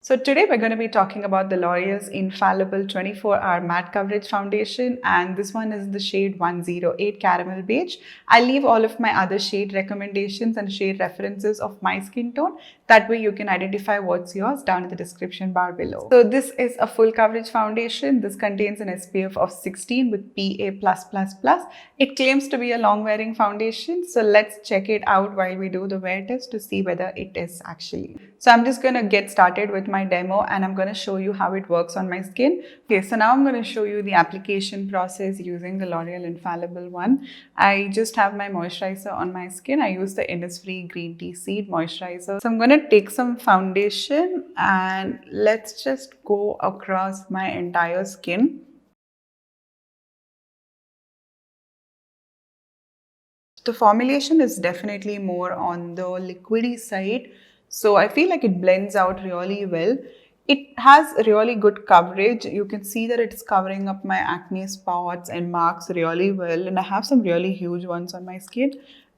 So today we're going to be talking about the L'Oreal's Infallible 24-hour matte coverage foundation, and this one is the shade 108 Caramel Beige. I'll leave all of my other shade recommendations and shade references of my skin tone. That way you can identify what's yours down in the description bar below. So this is a full coverage foundation. This contains an SPF of 16 with PA+++. It claims to be a long wearing foundation. So let's check it out while we do the wear test to see whether it is actually. So I'm just going to get started with my demo and I'm going to show you how it works on my skin. Okay, so now I'm going to show you the application process using the L'Oreal Infallible one. I just have my moisturizer on my skin. I use the Innisfree Green Tea Seed Moisturizer. So I'm going to take some foundation and let's just go across my entire skin. The formulation is definitely more on the liquidy side. So I feel like it blends out really well. It has really good coverage. You can see that it's covering up my acne spots and marks really well. And I have some really huge ones on my skin.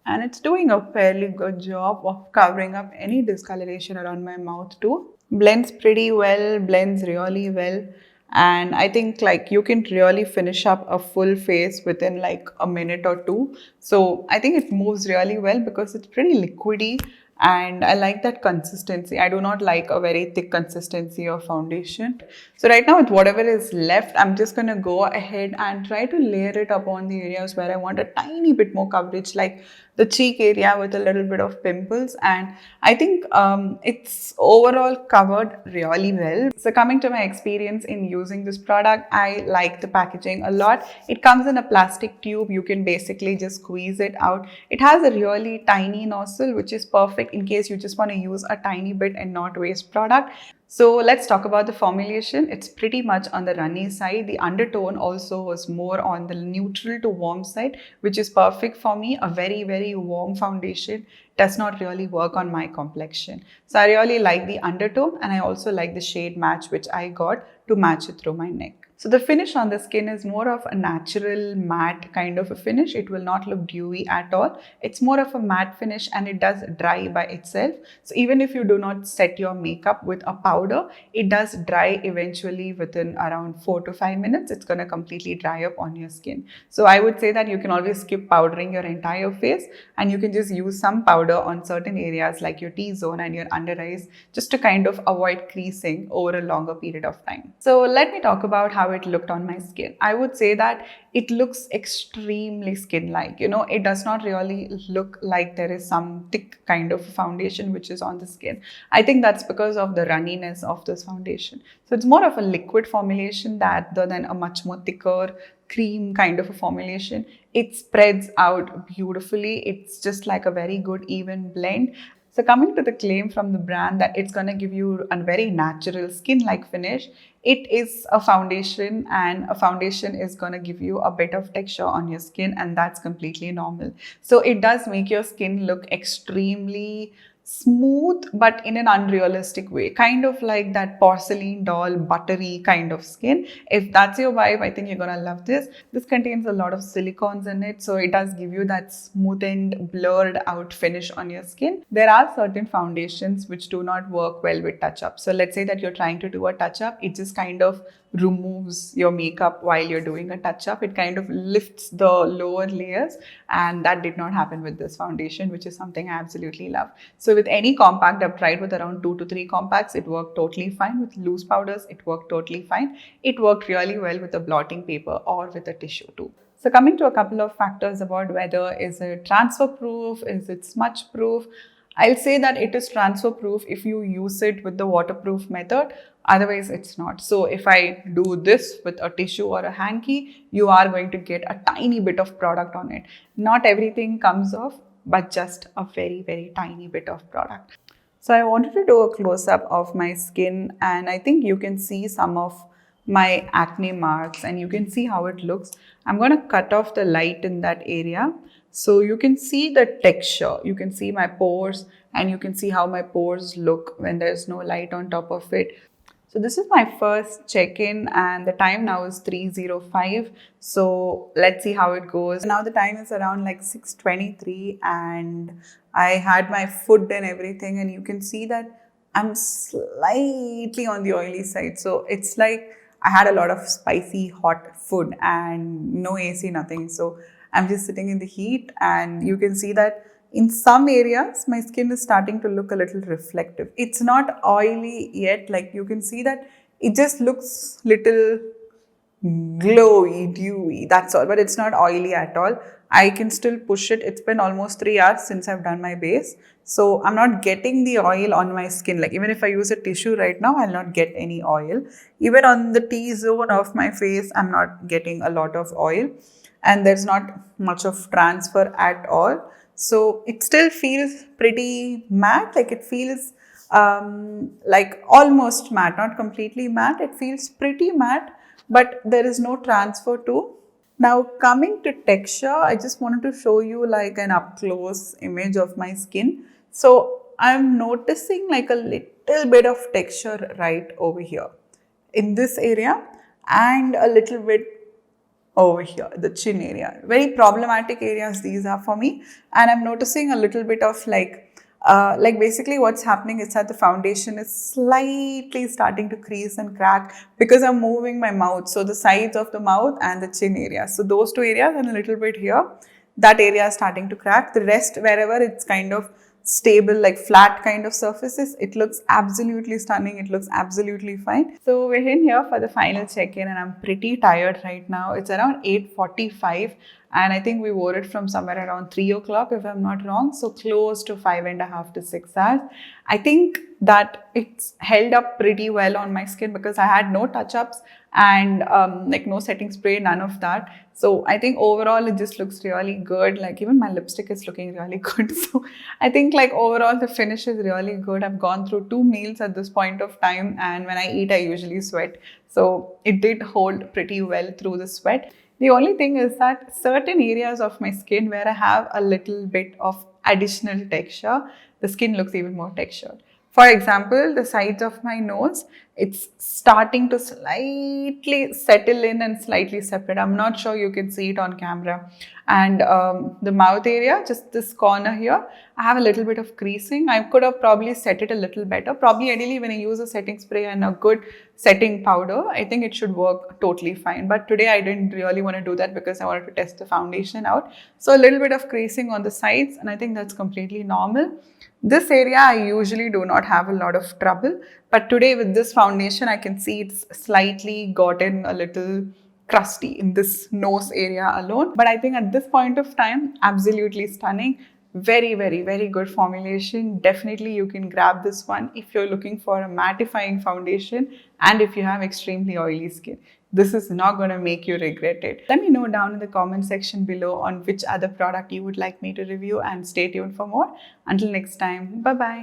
And it's doing a fairly good job of covering up any discoloration around my mouth too. Blends pretty well, blends really well. And I think like you can really finish up a full face within like a minute or two. So I think it moves really well because it's pretty liquidy and I like that consistency. I do not like a very thick consistency of foundation. So right now with whatever is left, I'm just going to go ahead and try to layer it upon the areas where I want a tiny bit more coverage, like the cheek area with a little bit of pimples. And I think it's overall covered really well. So coming to my experience in using this product, I like the packaging a lot. It comes in a plastic tube. You can basically just squeeze it out. It has a really tiny nozzle, which is perfect in case you just want to use a tiny bit and not waste product. So let's talk about the formulation. It's pretty much on the runny side. The undertone also was more on the neutral to warm side, which is perfect for me. A very, very warm foundation does not really work on my complexion. So I really like the undertone and I also like the shade match which I got to match it through my neck. So the finish on the skin is more of a natural matte kind of a finish. It will not look dewy at all. It's more of a matte finish and it does dry by itself. So even if you do not set your makeup with a powder, it does dry eventually within around 4 to 5 minutes. It's going to completely dry up on your skin. So I would say that you can always skip powdering your entire face and you can just use some powder on certain areas like your T-zone and your under eyes just to kind of avoid creasing over a longer period of time. So let me talk about how it looked on my skin. I would say that it looks extremely skin-like. You know, it does not really look like there is some thick kind of foundation which is on the skin. I think that's because of the runniness of this foundation. So it's more of a liquid formulation rather than a much more thicker cream kind of a formulation. It spreads out beautifully. It's just like a very good even blend. So coming to the claim from the brand that it's going to give you a very natural skin-like finish, it is a foundation and a foundation is going to give you a bit of texture on your skin and that's completely normal. So it does make your skin look extremely smooth but in an unrealistic way, kind of like that porcelain doll buttery kind of skin. If that's your vibe, I think you're gonna love this. This contains a lot of silicones in it, so it does give you that smoothened blurred out finish on your skin. There are certain foundations which do not work well with touch-up. So let's say that you're trying to do a touch-up, it just kind of removes your makeup while you're doing a touch-up. It kind of lifts the lower layers and that did not happen with this foundation, which is something I absolutely love. So with any compact, I've tried with around 2 to 3 compacts, it worked totally fine. With loose powders, it worked totally fine. It worked really well with a blotting paper or with a tissue too. So coming to a couple of factors about whether is it transfer proof, is it smudge proof, I'll say that it is transfer proof if you use it with the waterproof method. Otherwise, it's not. So if I do this with a tissue or a hanky, you are going to get a tiny bit of product on it. Not everything comes off, but just a very, very tiny bit of product. So I wanted to do a close-up of my skin and I think you can see some of my acne marks and you can see how it looks. I'm going to cut off the light in that area. So you can see the texture, you can see my pores and you can see how my pores look when there's no light on top of it. So this is my first check-in and the time now is 3:05. So let's see how it goes. Now the time is around like 6:23 and I had my food and everything and you can see that I'm slightly on the oily side. So it's like I had a lot of spicy, hot food and no AC, nothing. So I'm just sitting in the heat, and you can see that in some areas my skin is starting to look a little reflective. It's not oily yet. Like you can see that it just looks little glowy, dewy, that's all. But it's not oily at all. I can still push it. It's been almost 3 hours since I've done my base. So I'm not getting the oil on my skin. Like even if I use a tissue right now, I'll not get any oil. Even on the T-zone of my face, I'm not getting a lot of oil. And there's not much of transfer at all. So it still feels pretty matte. Like it feels like almost matte, not completely matte. It feels pretty matte, but there is no transfer too. Now coming to texture, I just wanted to show you like an up close image of my skin. So I'm noticing like a little bit of texture right over here in this area, and a little bit over here, the chin area. Very problematic areas these are for me. And I'm noticing a little bit of like basically what's happening is that the foundation is slightly starting to crease and crack because I'm moving my mouth. So the sides of the mouth and the chin area. So those two areas and a little bit here, that area is starting to crack. The rest, wherever it's kind of stable, like flat kind of surfaces, it looks absolutely stunning. It looks absolutely fine. So we're in here for the final check-in, and I'm pretty tired right now. It's around 8:45, and I think we wore it from somewhere around 3 o'clock if I'm not wrong. So close to 5.5 to 6 hours. I think that it's held up pretty well on my skin because I had no touch-ups and like no setting spray, none of that. So I think overall it just looks really good. Like even my lipstick is looking really good. So I think like overall the finish is really good. I've gone through 2 meals at this point of time, and when I eat I usually sweat. So it did hold pretty well through the sweat. The only thing is that certain areas of my skin where I have a little bit of additional texture, the skin looks even more textured. For example, the sides of my nose, it's starting to slightly settle in and slightly separate. I'm not sure you can see it on camera. And the mouth area, just this corner here, I have a little bit of creasing. I could have probably set it a little better. Probably ideally when I use a setting spray and a good setting powder, I think it should work totally fine. But today I didn't really want to do that because I wanted to test the foundation out. So a little bit of creasing on the sides, and I think that's completely normal. This area I usually do not have a lot of trouble, but today with this foundation I can see it's slightly gotten a little crusty in this nose area alone. But I think at this point of time, absolutely stunning. Very, very, very good formulation. Definitely you can grab this one if you're looking for a mattifying foundation and if you have extremely oily skin. This is not going to make you regret it. Let me know down in the comment section below on which other product you would like me to review, and stay tuned for more. Until next time, bye-bye.